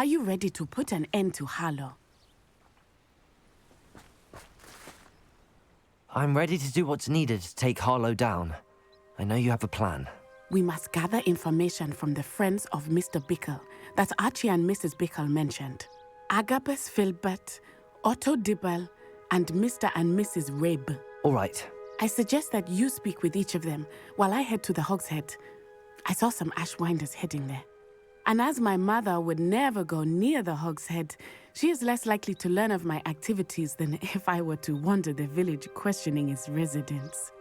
Are you ready to put an end to Harlow? I'm ready to do what's needed to take Harlow down. I know you have a plan. We must gather information from the friends of Mr. Bickle that Archie and Mrs. Bickle mentioned. Agabus Filbert, Otto Dibble, and Mr. and Mrs. Rabe. All right. I suggest that you speak with each of them while I head to the Hogshead. I saw some Ashwinders heading there. And as my mother would never go near the Hogshead, she is less likely to learn of my activities than if I were to wander the village questioning its residents.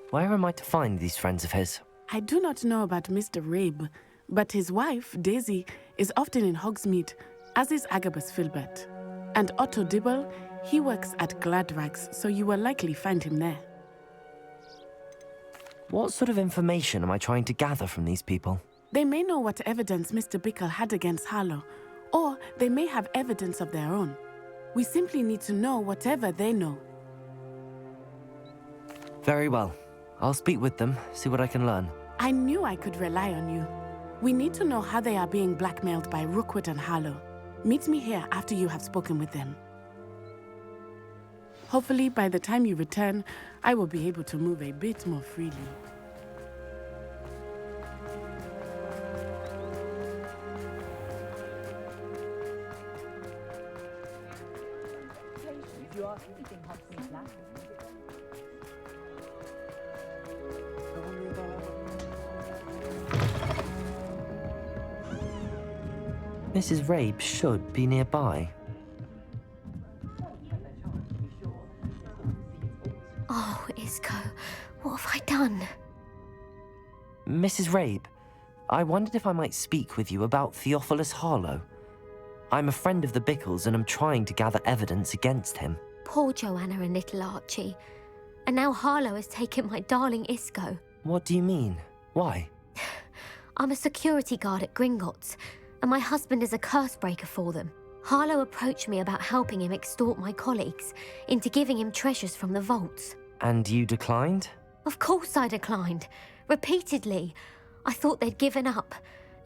Where am I to find these friends of his? I do not know about Mr. Rabe, but his wife, Daisy, is often in Hogsmeade, as is Agabus Filbert. And Otto Dibble, he works at Gladrags, so you will likely find him there. What sort of information am I trying to gather from these people? They may know what evidence Mr. Bickle had against Harlow, or they may have evidence of their own. We simply need to know whatever they know. Very well. I'll speak with them, see what I can learn. I knew I could rely on you. We need to know how they are being blackmailed by Rookwood and Harlow. Meet me here after you have spoken with them. Hopefully, by the time you return, I will be able to move a bit more freely. If you ask anything Hogsmeade lacks, Mrs. Rabe should be nearby. Oh, Isco, what have I done? Mrs. Rabe, I wondered if I might speak with you about Theophilus Harlow. I'm a friend of the Bickles and I'm trying to gather evidence against him. Poor Joanna and little Archie. And now Harlow has taken my darling Isco. What do you mean? Why? I'm a security guard at Gringotts, and my husband is a curse breaker for them. Harlow approached me about helping him extort my colleagues into giving him treasures from the vaults. And you declined? Of course I declined. Repeatedly. I thought they'd given up,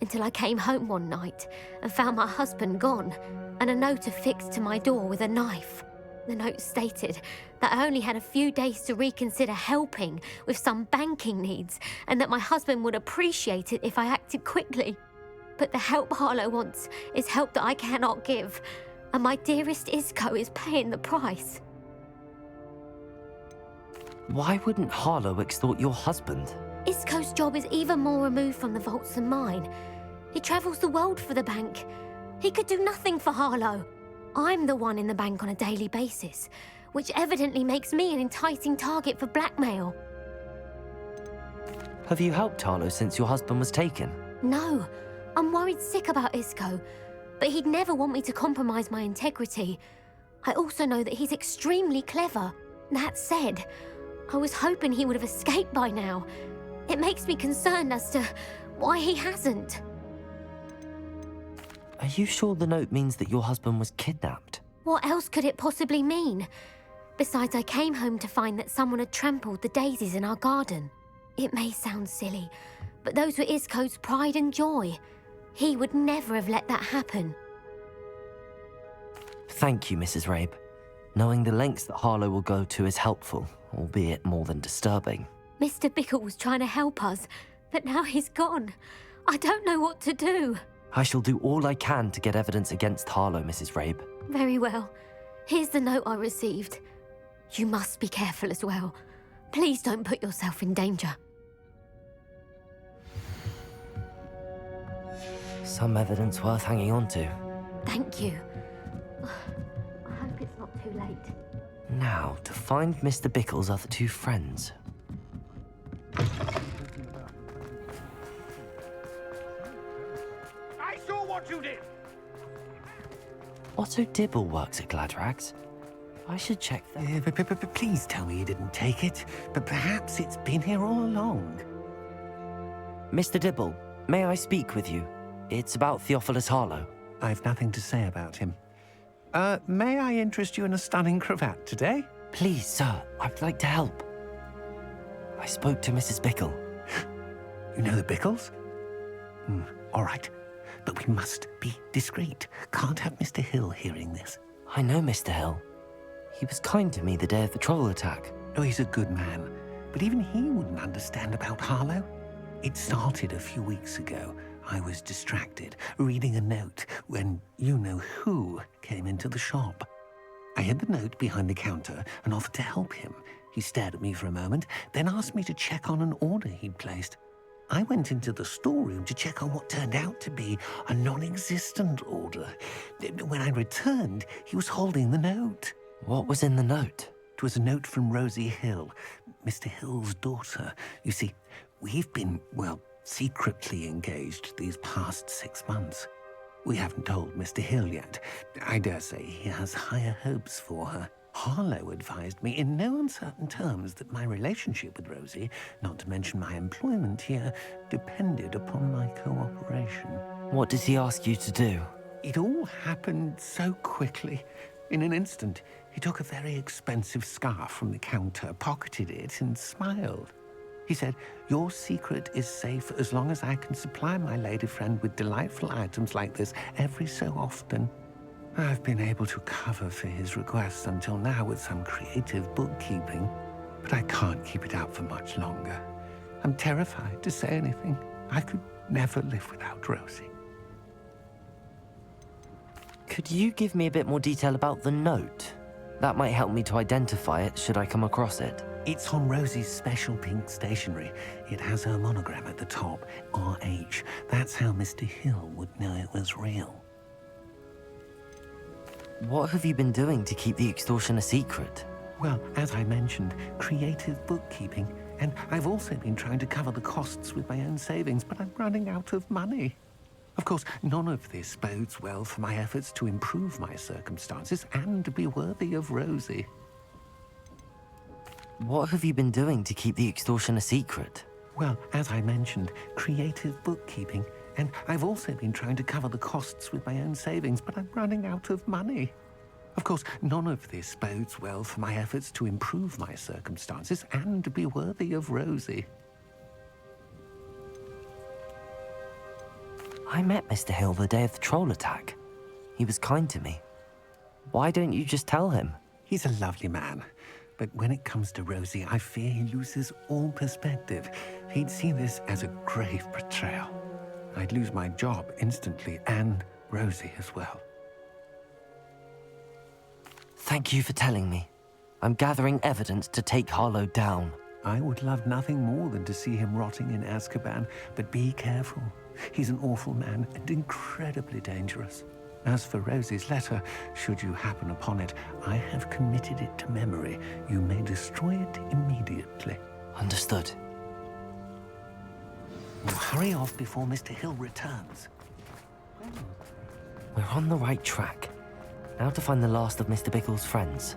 until I came home one night and found my husband gone, and a note affixed to my door with a knife. The note stated that I only had a few days to reconsider helping with some banking needs, and that my husband would appreciate it if I acted quickly. But the help Harlow wants is help that I cannot give, and my dearest Isco is paying the price. Why wouldn't Harlow extort your husband? Isco's job is even more removed from the vaults than mine. He travels the world for the bank. He could do nothing for Harlow. I'm the one in the bank on a daily basis, which evidently makes me an enticing target for blackmail. Have you helped Harlow since your husband was taken? No, I'm worried sick about Isco, but he'd never want me to compromise my integrity. I also know that he's extremely clever. That said, I was hoping he would have escaped by now. It makes me concerned as to why he hasn't. Are you sure the note means that your husband was kidnapped? What else could it possibly mean? Besides, I came home to find that someone had trampled the daisies in our garden. It may sound silly, but those were Isco's pride and joy. He would never have let that happen. Thank you, Mrs. Rabe. Knowing the lengths that Harlow will go to is helpful, albeit more than disturbing. Mr. Bickle was trying to help us, but now he's gone. I don't know what to do. I shall do all I can to get evidence against Harlow, Mrs. Rabe. Very well. Here's the note I received. You must be careful as well. Please don't put yourself in danger. Some evidence worth hanging on to. Thank you. I hope it's not too late. Now, to find Mr. Bickle's other two friends. I saw what you did! Otto Dibble works at Gladrags. I should check that. Please tell me you didn't take it, but perhaps it's been here all along. Mr. Dibble, may I speak with you? It's about Theophilus Harlow. I've nothing to say about him. May I interest you in a stunning cravat today? Please, sir, I'd like to help. I spoke to Mrs. Bickle. You know the Bickles? All right. But we must be discreet. Can't have Mr. Hill hearing this. I know Mr. Hill. He was kind to me the day of the troll attack. Oh, he's a good man. But even he wouldn't understand about Harlow. It started a few weeks ago. I was distracted, reading a note, when you-know-who came into the shop. I hid the note behind the counter and offered to help him. He stared at me for a moment, then asked me to check on an order he'd placed. I went into the storeroom to check on what turned out to be a non-existent order. When I returned, he was holding the note. What was in the note? It was a note from Rosie Hill, Mr. Hill's daughter. You see, we've been, secretly engaged these past 6 months. We haven't told Mr. Hill yet. I dare say he has higher hopes for her. Harlow advised me in no uncertain terms that my relationship with Rosie, not to mention my employment here, depended upon my cooperation. What did he ask you to do? It all happened so quickly. In an instant, he took a very expensive scarf from the counter, pocketed it, and smiled. He said, "Your secret is safe as long as I can supply my lady friend with delightful items like this every so often." I've been able to cover for his requests until now with some creative bookkeeping, but I can't keep it up for much longer. I'm terrified to say anything. I could never live without Rosie. Could you give me a bit more detail about the note? That might help me to identify it should I come across it. It's on Rosie's special pink stationery. It has her monogram at the top, RH. That's how Mr. Hill would know it was real. What have you been doing to keep the extortion a secret? Well, as I mentioned, creative bookkeeping. And I've also been trying to cover the costs with my own savings, but I'm running out of money. Of course, none of this bodes well for my efforts to improve my circumstances and be worthy of Rosie. What have you been doing to keep the extortion a secret? Well, as I mentioned, creative bookkeeping. And I've also been trying to cover the costs with my own savings, but I'm running out of money. Of course, none of this bodes well for my efforts to improve my circumstances and be worthy of Rosie. I met Mr. Hill the day of the troll attack. He was kind to me. Why don't you just tell him? He's a lovely man. But when it comes to Rosie, I fear he loses all perspective. He'd see this as a grave betrayal. I'd lose my job instantly, and Rosie as well. Thank you for telling me. I'm gathering evidence to take Harlow down. I would love nothing more than to see him rotting in Azkaban, but be careful. He's an awful man and incredibly dangerous. As for Rosie's letter, should you happen upon it, I have committed it to memory. You may destroy it immediately. Understood. Now hurry off before Mr. Hill returns. We're on the right track. Now to find the last of Mr. Bickle's friends.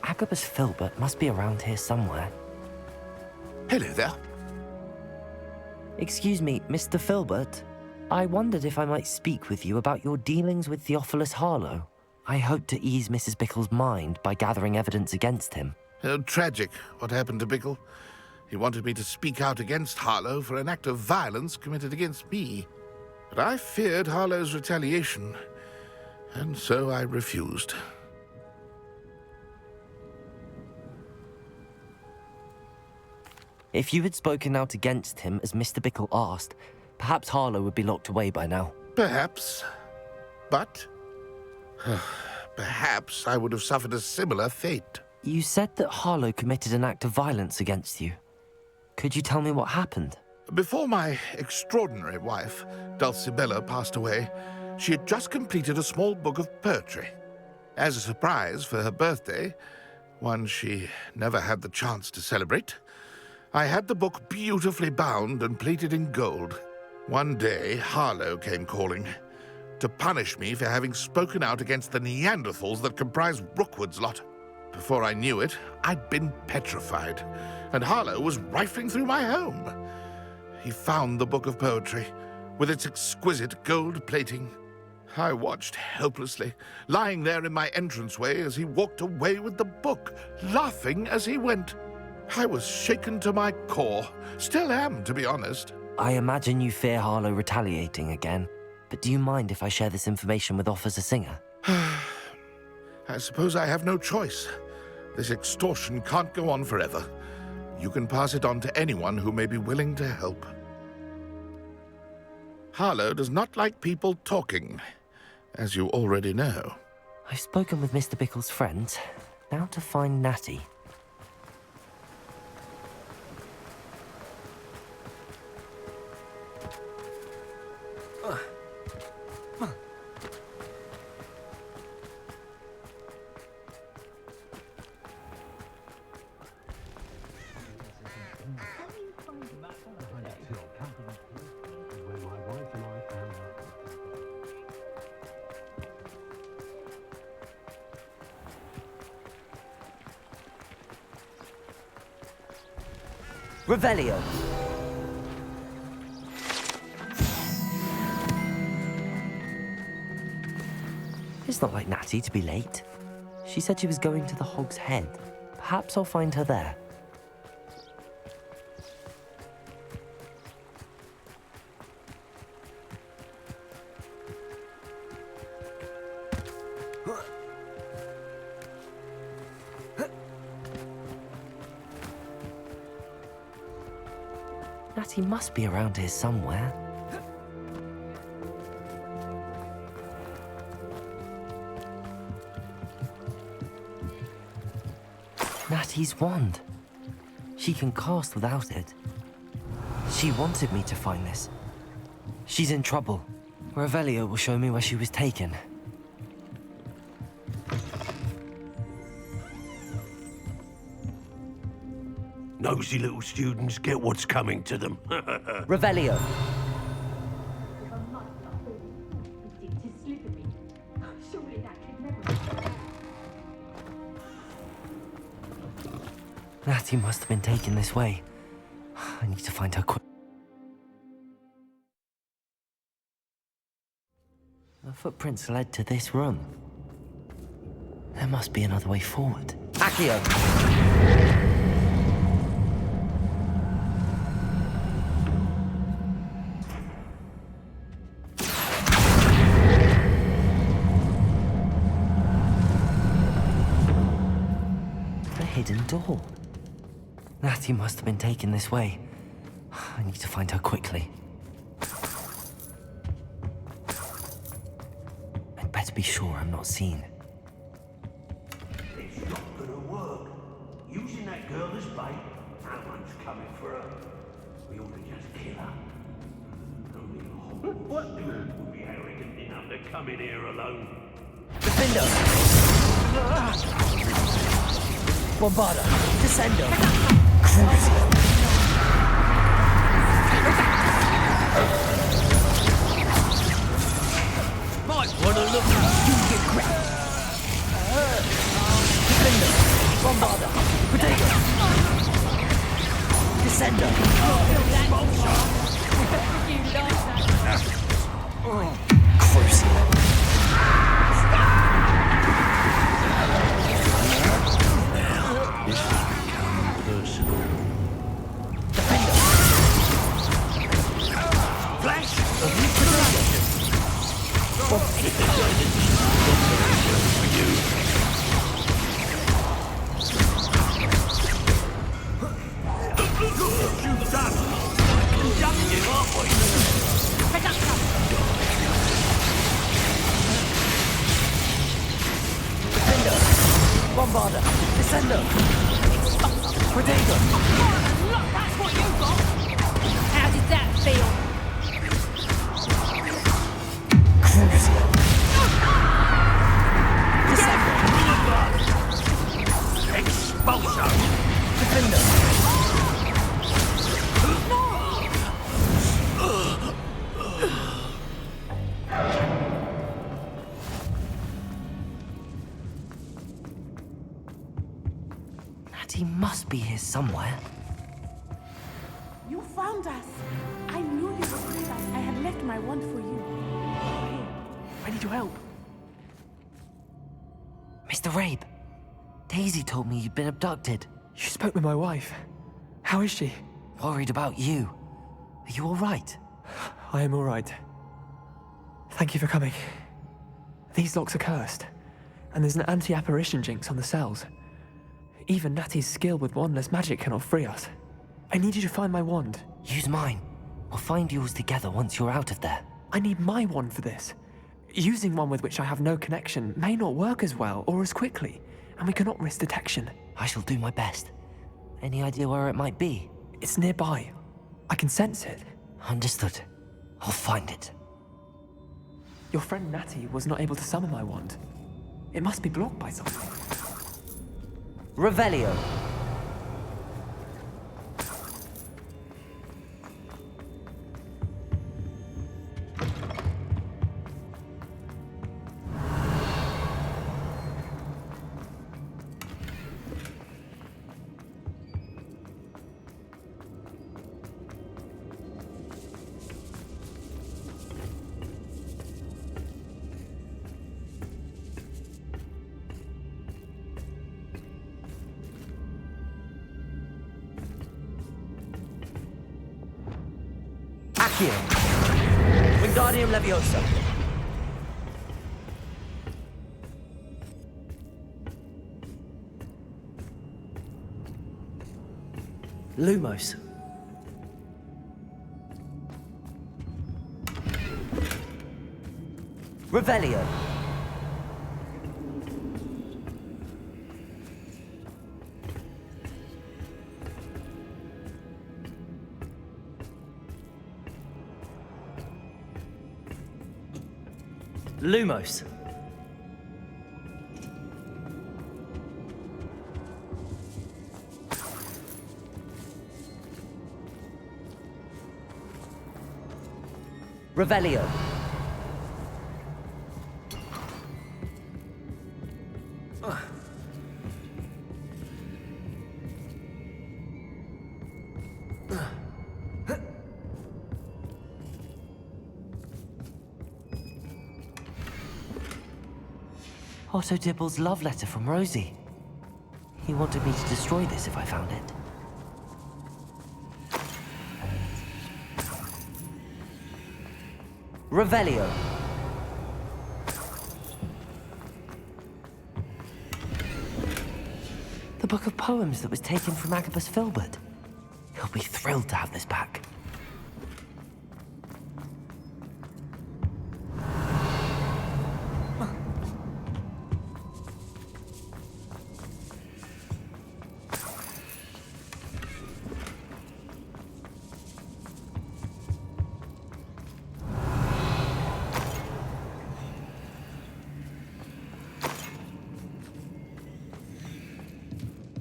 Agabus Filbert must be around here somewhere. Hello there. Excuse me, Mr. Filbert. I wondered if I might speak with you about your dealings with Theophilus Harlow. I hope to ease Mrs. Bickle's mind by gathering evidence against him. Tragic, what happened to Bickle. He wanted me to speak out against Harlow for an act of violence committed against me. But I feared Harlow's retaliation, and so I refused. If you had spoken out against him as Mr. Bickle asked, perhaps Harlow would be locked away by now. Perhaps. But perhaps I would have suffered a similar fate. You said that Harlow committed an act of violence against you. Could you tell me what happened? Before my extraordinary wife, Dulcibella, passed away, she had just completed a small book of poetry. As a surprise for her birthday, one she never had the chance to celebrate, I had the book beautifully bound and plated in gold. One day, Harlow came calling to punish me for having spoken out against the Neanderthals that comprised Rookwood's lot. Before I knew it, I'd been petrified, and Harlow was rifling through my home. He found the book of poetry, with its exquisite gold plating. I watched helplessly, lying there in my entranceway as he walked away with the book, laughing as he went. I was shaken to my core. Still am, to be honest. I imagine you fear Harlow retaliating again, but do you mind if I share this information with Officer Singer? I suppose I have no choice. This extortion can't go on forever. You can pass it on to anyone who may be willing to help. Harlow does not like people talking, as you already know. I've spoken with Mr. Bickle's friends. Now to find Natty. Revelio. It's not like Natty to be late. She said she was going to the Hog's Head. Perhaps I'll find her there. Natty must be around here somewhere. Natty's wand. She can cast without it. She wanted me to find this. She's in trouble. Revelio will show me where she was taken. Nosy little students get what's coming to them. Revelio. Natty must have been taken this way. I need to find her quick. The footprints led to this room. There must be another way forward. Accio! The hidden door. Natty must have been taken this way. I need to find her quickly. I'd better be sure I'm not seen. It's not gonna work. Using that girl as bait, no one's coming for her. We ought to just kill her. Only what would be arrogant enough to come in here alone? Defendo! Bombarda! Descendo! Crucio! Might wanna look. You get grabbed. Defendo! Bombarda! Potato! Descendo! Crucio! This has become personal. Defendo! Flash! Defendo! Bombarda! Descendo! Potato! Look, that's what you got! How did that feel? Crucio! Descendo! Expulso! Defendo! Natty must be here somewhere. You found us. I knew you would need us. I had left my wand for you. I need your help. Mr. Rabe, Daisy told me you'd been abducted. You spoke with my wife. How is she? Worried about you. Are you all right? I am all right. Thank you for coming. These locks are cursed, and there's an anti-apparition jinx on the cells. Even Natty's skill with wandless magic cannot free us. I need you to find my wand. Use mine. We'll find yours together once you're out of there. I need my wand for this. Using one with which I have no connection may not work as well or as quickly, and we cannot risk detection. I shall do my best. Any idea where it might be? It's nearby. I can sense it. Understood. I'll find it. Your friend Natty was not able to summon my wand. It must be blocked by something. Revelio. Accio. Wingardium Leviosa. Lumos. Revelio. Lumos. Revelio. Otto Dibble's love letter from Rosie. He wanted me to destroy this if I found it. Revelio. The book of poems that was taken from Agabus Filbert. He'll be thrilled to have this back.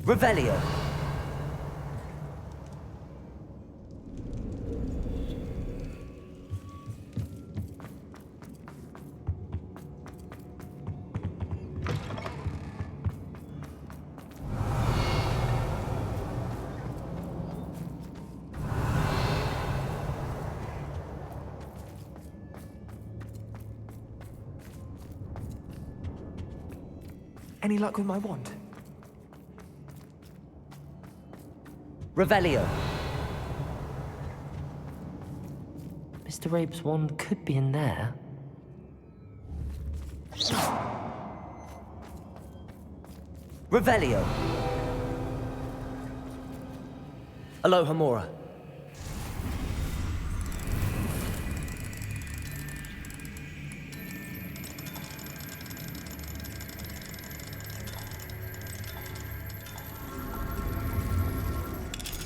Revelio. Any luck with my wand? Revelio. Mr. Rabe's wand could be in there. Revelio. Aloha Mora.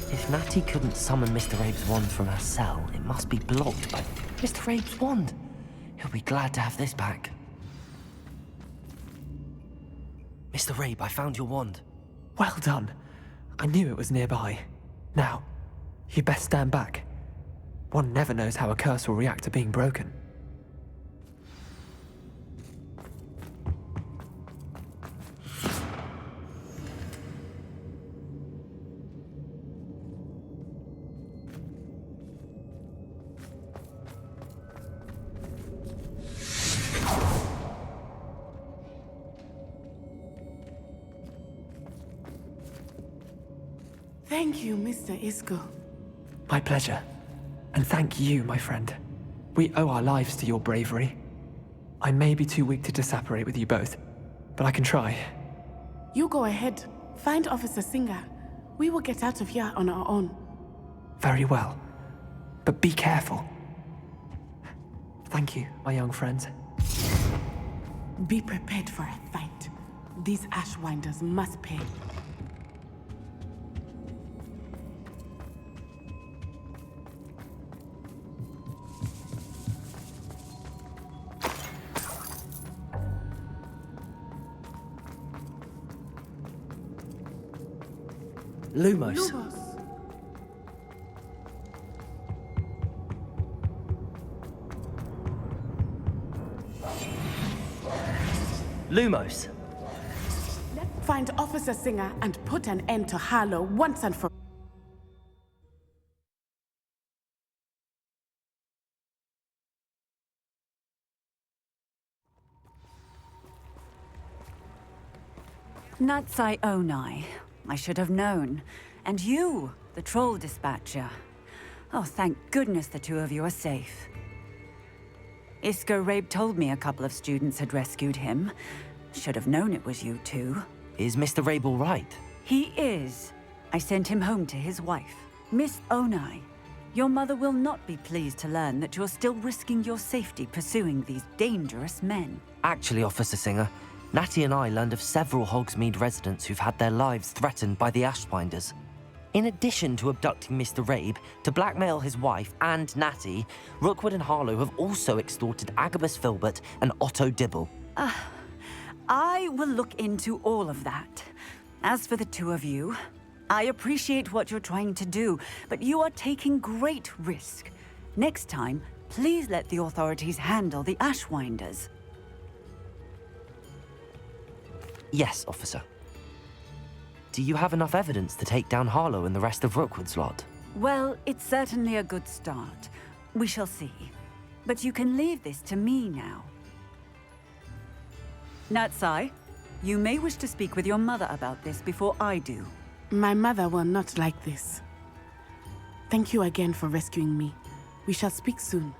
If Natty couldn't summon Mr. Rabe's wand from her cell, it must be blocked by Mr. Rabe's wand. He'll be glad to have this back. Mr. Rabe, I found your wand. Well done. I knew it was nearby. Now, you best stand back. One never knows how a curse will react to being broken. Thank you, Mr. Isco. My pleasure. And thank you, my friend. We owe our lives to your bravery. I may be too weak to disapparate with you both, but I can try. You go ahead. Find Officer Singer. We will get out of here on our own. Very well. But be careful. Thank you, my young friends. Be prepared for a fight. These Ashwinders must pay. Lumos. Lumos. Find Officer Singer and put an end to Harlow once and for all. Natsai Onai. I should have known. And you, the troll dispatcher. Oh, thank goodness the two of you are safe. Isco Rabe told me a couple of students had rescued him. Should have known it was you two. Is Mr. Rabe all right? He is. I sent him home to his wife. Miss Onai, your mother will not be pleased to learn that you're still risking your safety pursuing these dangerous men. Actually, Officer Singer, Natty and I learned of several Hogsmeade residents who've had their lives threatened by the Ashwinders. In addition to abducting Mr. Rabe, to blackmail his wife and Natty, Rookwood and Harlow have also extorted Agabus Filbert and Otto Dibble. I will look into all of that. As for the two of you, I appreciate what you're trying to do, but you are taking great risk. Next time, please let the authorities handle the Ashwinders. Yes, officer. Do you have enough evidence to take down Harlow and the rest of Rookwood's lot? Well, it's certainly a good start. We shall see. But you can leave this to me now. Natsai, you may wish to speak with your mother about this before I do. My mother will not like this. Thank you again for rescuing me. We shall speak soon.